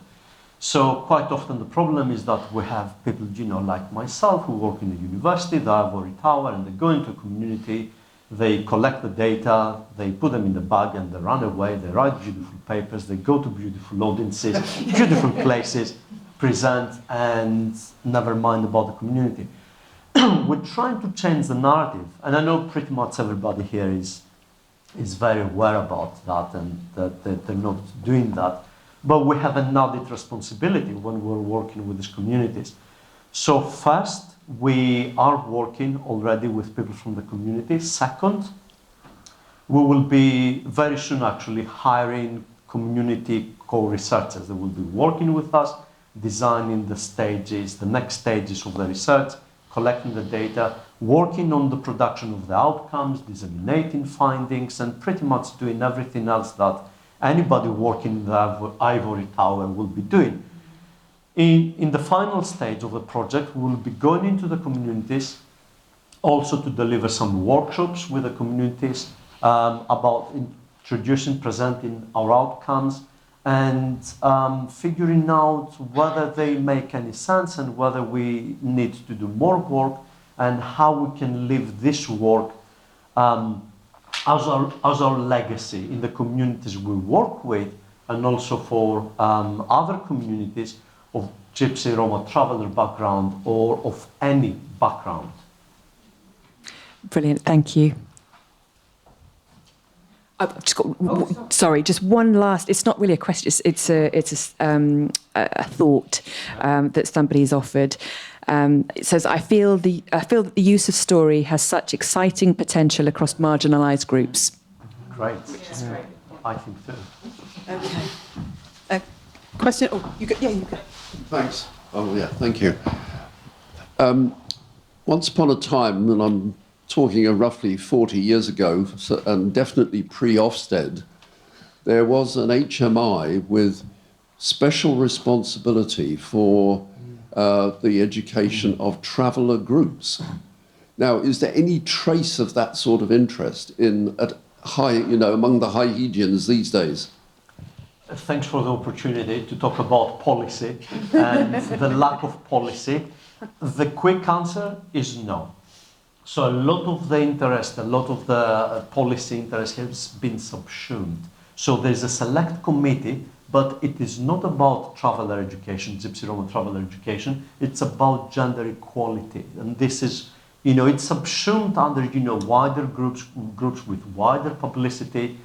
So quite often the problem is that we have people, like myself, who work in the university, the ivory tower, and they go into a community, they collect the data, they put them in the bag and they run away, they write beautiful papers, they go to beautiful audiences, beautiful places, present, and never mind about the community. We're trying to change the narrative, and I know pretty much everybody here is very aware about that and that they're not doing that. But we have an added responsibility when we're working with these communities. So first, we are working already with people from the community. Second, we will be very soon actually hiring community co-researchers that will be working with us, designing the stages, the next stages of the research, collecting the data, working on the production of the outcomes, disseminating findings, and pretty much doing everything else that anybody working in the ivory tower will be doing. In the final stage of the project, we will be going into the communities also to deliver some workshops with the communities about introducing, presenting our outcomes, and figuring out whether they make any sense and whether we need to do more work and how we can leave this work as our legacy in the communities we work with, and also for other communities of Gypsy, Roma, Traveller background, or of any background. Brilliant, thank you. I've just got, sorry, just one last. It's not really a question. It's a thought that somebody's offered. It says, I feel that the use of story has such exciting potential across marginalised groups. Great. Great. I think so. Okay. Question? Oh, you go. Yeah, you go. Thanks. Oh, yeah, thank you. Once upon a time, and I'm talking of roughly 40 years ago, and definitely pre-Ofsted, there was an HMI with special responsibility for the education of traveller groups. Now, is there any trace of that sort of interest among the Highegians these days? Thanks for the opportunity to talk about policy and the lack of policy. The quick answer is no. So a lot of the interest, a lot of the policy interest has been subsumed. So there's a select committee, but it is not about traveller education, Gypsy Roma traveller education. It's about gender equality. And this is, it's subsumed under, wider groups with wider publicity.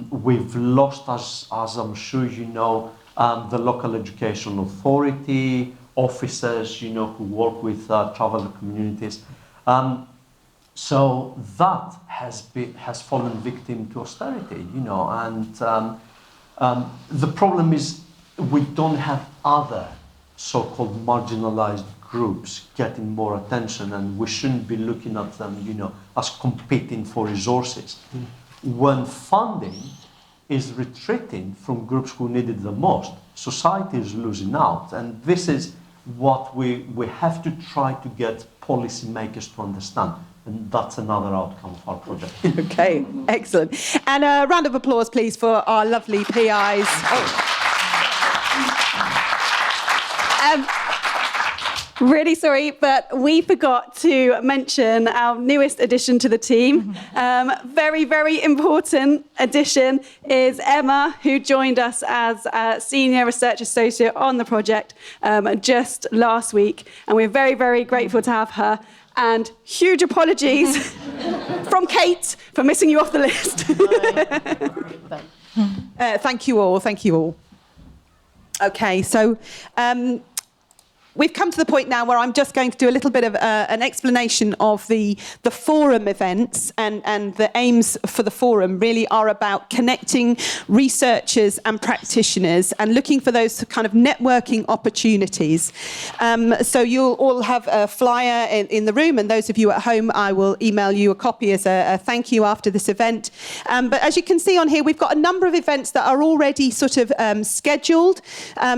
We've lost, as I'm sure you know, the local education authority, officers, who work with traveller communities. So that has fallen victim to austerity, and the problem is we don't have other so-called marginalized groups getting more attention, and we shouldn't be looking at them, as competing for resources. When funding is retreating from groups who need it the most, society is losing out, and this is what we have to try to get policymakers to understand. And that's another outcome of our project. Okay, excellent. And a round of applause, please, for our lovely PIs. Really sorry, but we forgot to mention our newest addition to the team. Very, very important addition is Emma, who joined us as a Senior Research Associate on the project just last week. And we're very, very grateful to have her. And huge apologies from Kate for missing you off the list. Thank you all, thank you all. Okay, so we've come to the point now where I'm just going to do a little bit of an explanation of the forum events, and the aims for the forum really are about connecting researchers and practitioners and looking for those kind of networking opportunities. So you'll all have a flyer in the room, and those of you at home, I will email you a copy as a thank you after this event. But as you can see on here, we've got a number of events that are already sort of scheduled.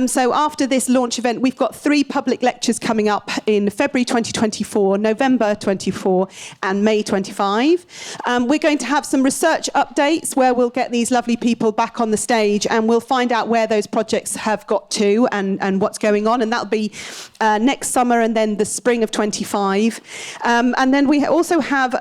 So after this launch event, we've got 3 public lectures coming up in February 2024, November 24, and May 25. We're going to have some research updates where we'll get these lovely people back on the stage, and we'll find out where those projects have got to and what's going on. And that'll be next summer and then the spring of 25. And then we also have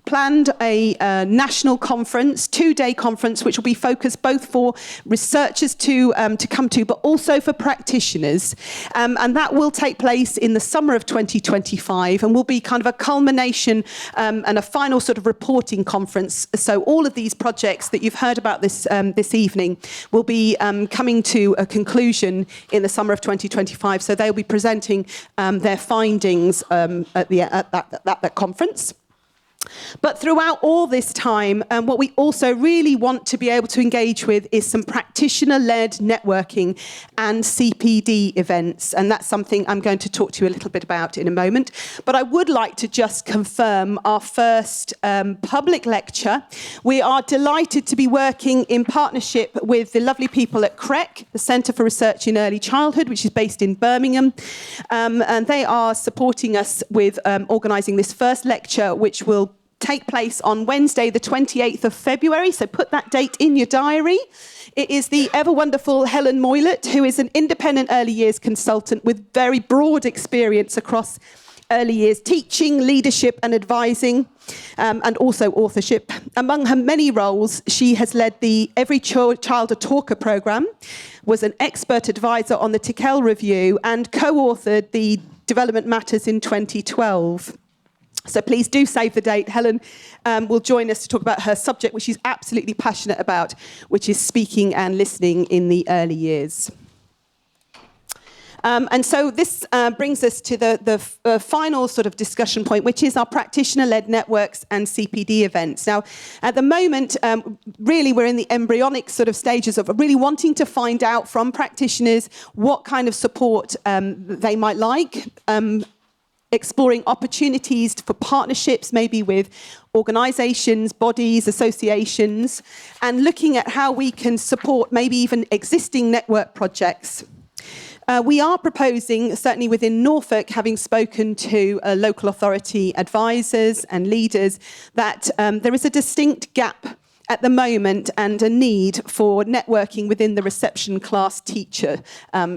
planned a national conference, 2-day conference, which will be focused both for researchers to come to, but also for practitioners. And that will take place in the summer of 2025 and will be kind of a culmination and a final sort of reporting conference. So all of these projects that you've heard about this evening will be coming to a conclusion in the summer of 2025. So they'll be presenting their findings at that conference. But throughout all this time, what we also really want to be able to engage with is some practitioner-led networking and CPD events. And that's something I'm going to talk to you a little bit about in a moment. But I would like to just confirm our first public lecture. We are delighted to be working in partnership with the lovely people at CREC, the Centre for Research in Early Childhood, which is based in Birmingham. And they are supporting us with organising this first lecture, which will take place on Wednesday, the 28th of February. So put that date in your diary. It is the ever wonderful Helen Moylett, who is an independent early years consultant with very broad experience across early years teaching, leadership and advising, and also authorship. Among her many roles, she has led the Every Child a Talker programme, was an expert advisor on the Tickell Review, and co-authored the Development Matters in 2012. So please do save the date. Helen will join us to talk about her subject, which she's absolutely passionate about, which is speaking and listening in the early years. And so this brings us to the final sort of discussion point, which is our practitioner-led networks and CPD events. Now, at the moment, really we're in the embryonic sort of stages of really wanting to find out from practitioners what kind of support they might like, exploring opportunities for partnerships, maybe with organisations, bodies, associations, and looking at how we can support maybe even existing network projects. We are proposing, certainly within Norfolk, having spoken to local authority advisors and leaders, that there is a distinct gap at the moment and a need for networking within the reception class teacher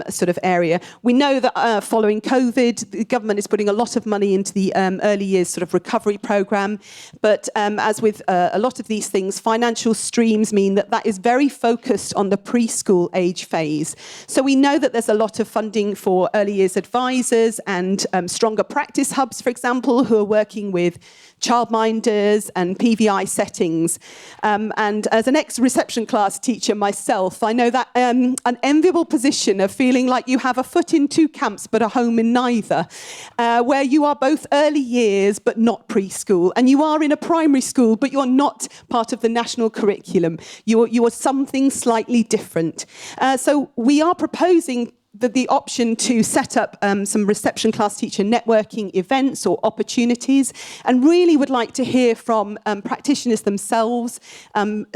sort of area. We know that following COVID, the government is putting a lot of money into the early years sort of recovery programme. But as with a lot of these things, financial streams mean that that is very focused on the preschool age phase. So we know that there's a lot of funding for early years advisors and stronger practice hubs, for example, who are working with childminders and PVI settings. And as an ex-reception class teacher myself, I know that an enviable position of feeling like you have a foot in 2 camps but a home in neither, where you are both early years but not preschool, and you are in a primary school but you're not part of the national curriculum. You are something slightly different. So we are proposing the option to set up some reception class teacher networking events or opportunities, and really would like to hear from practitioners themselves,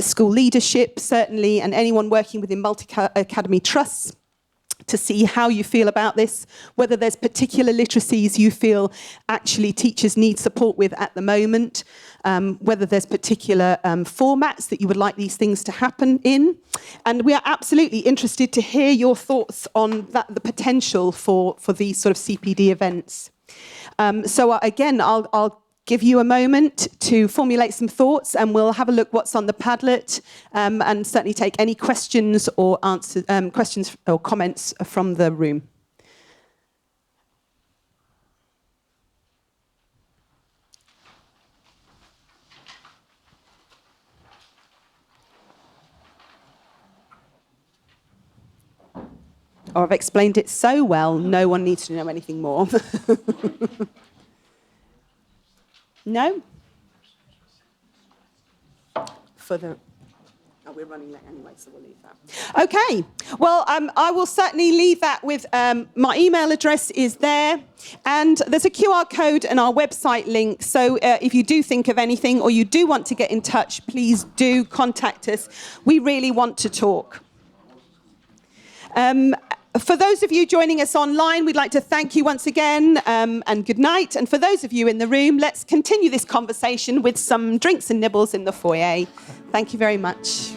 school leadership certainly, and anyone working within multi-academy trusts, to see how you feel about this, whether there's particular literacies you feel actually teachers need support with at the moment, whether there's particular formats that you would like these things to happen in. And we are absolutely interested to hear your thoughts on the potential for these sort of CPD events. Again, I'll give you a moment to formulate some thoughts, and we'll have a look what's on the Padlet, and certainly take any questions or questions or comments from the room. Or I've explained it so well, no one needs to know anything more. No? We're running late anyway, so we'll leave that. Okay, well, I will certainly leave that with my email address is there, and there's a QR code and our website link. So if you do think of anything or you do want to get in touch, please do contact us. We really want to talk. For those of you joining us online, we'd like to thank you once again, and good night. And for those of you in the room, let's continue this conversation with some drinks and nibbles in the foyer. Thank you very much.